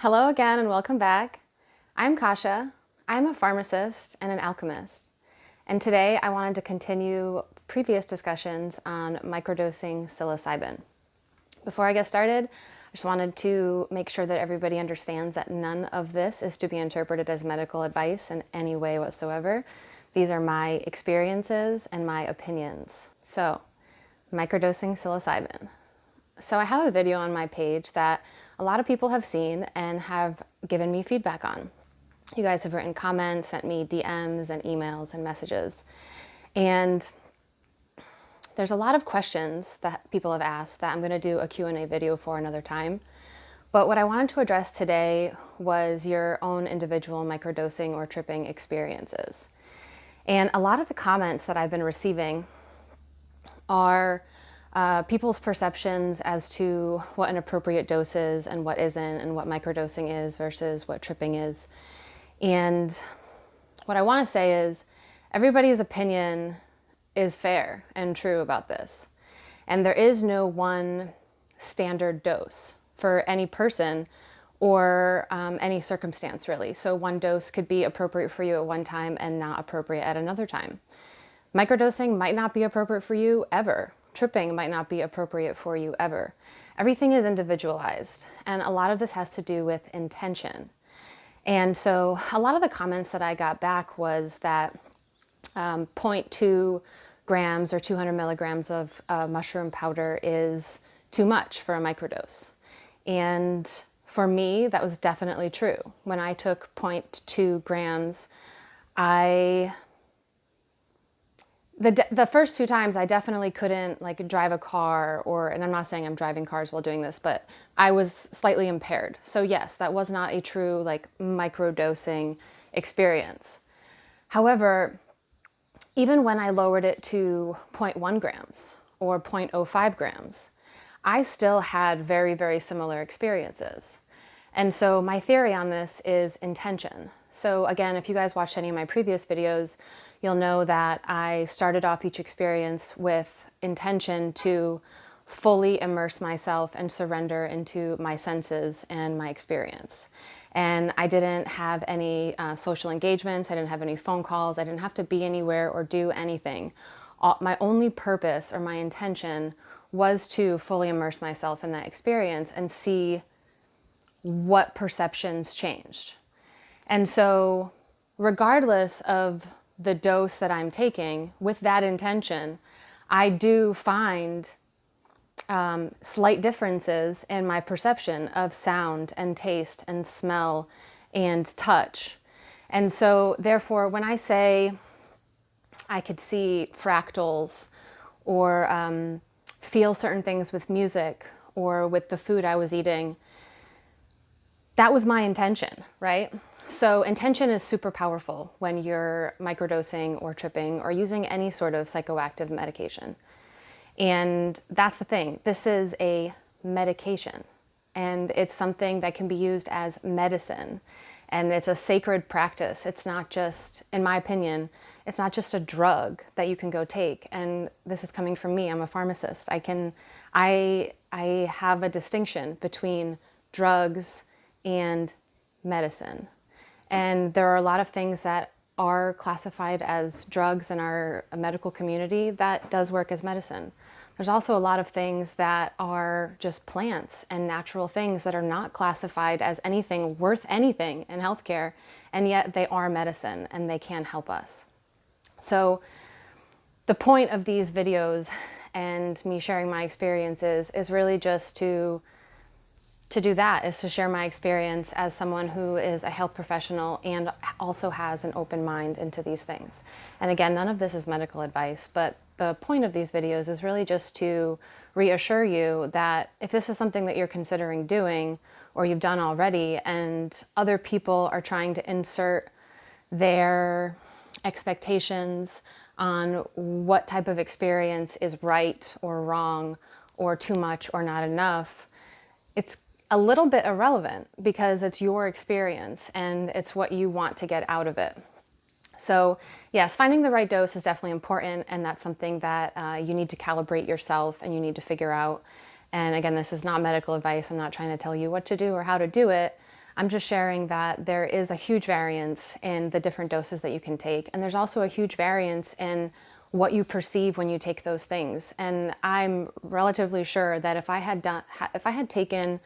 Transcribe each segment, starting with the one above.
Hello again and welcome back. I'm Kasia. I'm a pharmacist and an alchemist. And today I wanted to continue previous discussions on microdosing psilocybin. Before I get started, I just wanted to make sure that everybody understands that none of this is to be interpreted as medical advice in any way whatsoever. These are my experiences and my opinions. So, microdosing psilocybin. So I have a video on my page that a lot of people have seen and have given me feedback on. You guys have written comments, sent me DMs and emails and messages. And there's a lot of questions that people have asked that I'm going to do a Q&A video for another time. But what I wanted to address today was your own individual microdosing or tripping experiences. And a lot of the comments that I've been receiving are people's perceptions as to what an appropriate dose is and what isn't, and what microdosing is versus what tripping is. And what I want to say is everybody's opinion is fair and true about this. And there is no one standard dose for any person or any circumstance, really. So one dose could be appropriate for you at one time and not appropriate at another time. Microdosing might not be appropriate for you ever. Tripping might not be appropriate for you ever. Everything is individualized, and a lot of this has to do with intention. And so a lot of the comments that I got back was that 0.2 grams or 200 milligrams of mushroom powder is too much for a microdose. And for me, that was definitely true. When I took 0.2 grams, the first two times I definitely couldn't drive a car, and I'm not saying I'm driving cars while doing this, but I was slightly impaired. So yes, that was not a true microdosing experience. However, even when I lowered it to 0.1 grams or 0.05 grams, I still had very, very similar experiences. And so my theory on this is intention. So again, if you guys watched any of my previous videos, you'll know that I started off each experience with intention to fully immerse myself and surrender into my senses and my experience. And I didn't have any social engagements, I didn't have any phone calls, I didn't have to be anywhere or do anything. My only purpose or my intention was to fully immerse myself in that experience and see what perceptions changed. And so regardless of the dose that I'm taking with that intention, I do find slight differences in my perception of sound and taste and smell and touch. And so therefore, when I say I could see fractals or feel certain things with music or with the food I was eating, that was my intention, right? So intention is super powerful when you're microdosing or tripping or using any sort of psychoactive medication. And that's the thing. This is a medication, and it's something that can be used as medicine. And it's a sacred practice. It's not just, in my opinion, it's not just a drug that you can go take. And this is coming from me. I'm a pharmacist. I have a distinction between drugs and medicine. And there are a lot of things that are classified as drugs in our medical community that does work as medicine. There's also a lot of things that are just plants and natural things that are not classified as anything worth anything in healthcare, and yet they are medicine and they can help us. So the point of these videos and me sharing my experiences is really just to do that, is to share my experience as someone who is a health professional and also has an open mind into these things. And again, none of this is medical advice, but the point of these videos is really just to reassure you that if this is something that you're considering doing or you've done already, and other people are trying to insert their expectations on what type of experience is right or wrong or too much or not enough, it's a little bit irrelevant because it's your experience and it's what you want to get out of it. So yes, finding the right dose is definitely important, and that's something that you need to calibrate yourself and you need to figure out. And again, this is not medical advice. I'm not trying to tell you what to do or how to do it. I'm just sharing that there is a huge variance in the different doses that you can take. And there's also a huge variance in what you perceive when you take those things. And I'm relatively sure that if I had taken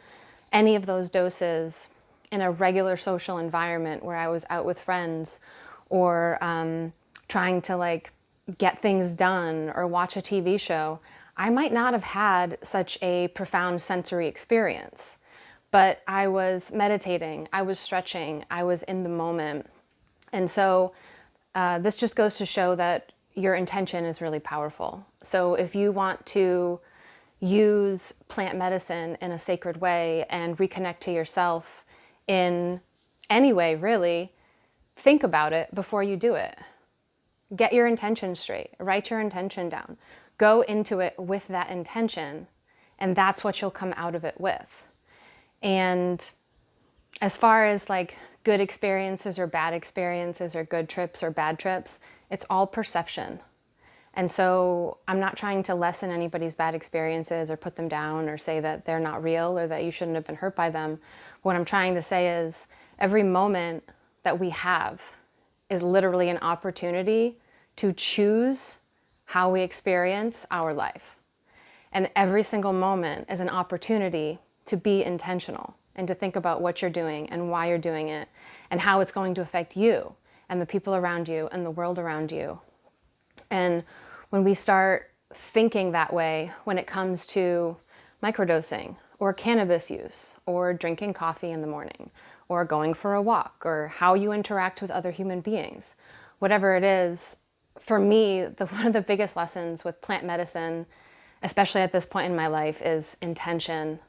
any of those doses in a regular social environment where I was out with friends or trying to like get things done or watch a TV show, I might not have had such a profound sensory experience. But I was meditating, I was stretching, I was in the moment. And so this just goes to show that your intention is really powerful. So if you want to use plant medicine in a sacred way and reconnect to yourself in any way, really, think about it before you do it. Get your intention straight. Write your intention down. Go into it with that intention, and that's what you'll come out of it with. And as far as like good experiences or bad experiences or good trips or bad trips, it's all perception. And so I'm not trying to lessen anybody's bad experiences or put them down or say that they're not real or that you shouldn't have been hurt by them. What I'm trying to say is every moment that we have is literally an opportunity to choose how we experience our life. And every single moment is an opportunity to be intentional and to think about what you're doing and why you're doing it and how it's going to affect you and the people around you and the world around you. And when we start thinking that way, when it comes to microdosing or cannabis use or drinking coffee in the morning or going for a walk or how you interact with other human beings, whatever it is, for me, one of the biggest lessons with plant medicine, especially at this point in my life, is intention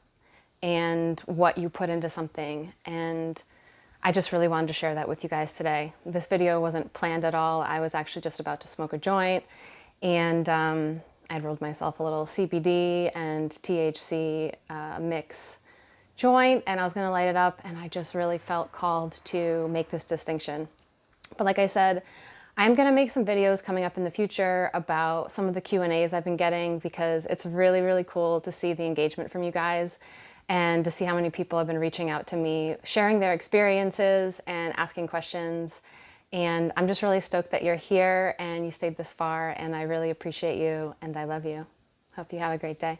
and what you put into something. And I just really wanted to share that with you guys today. This video wasn't planned at all. I was actually just about to smoke a joint, and I'd rolled myself a little CBD and THC mix joint, and I was gonna light it up, and I just really felt called to make this distinction. But like I said, I'm gonna make some videos coming up in the future about some of the Q&As I've been getting, because it's really, really cool to see the engagement from you guys and to see how many people have been reaching out to me, sharing their experiences and asking questions. And I'm just really stoked that you're here and you stayed this far, and I really appreciate you and I love you. Hope you have a great day.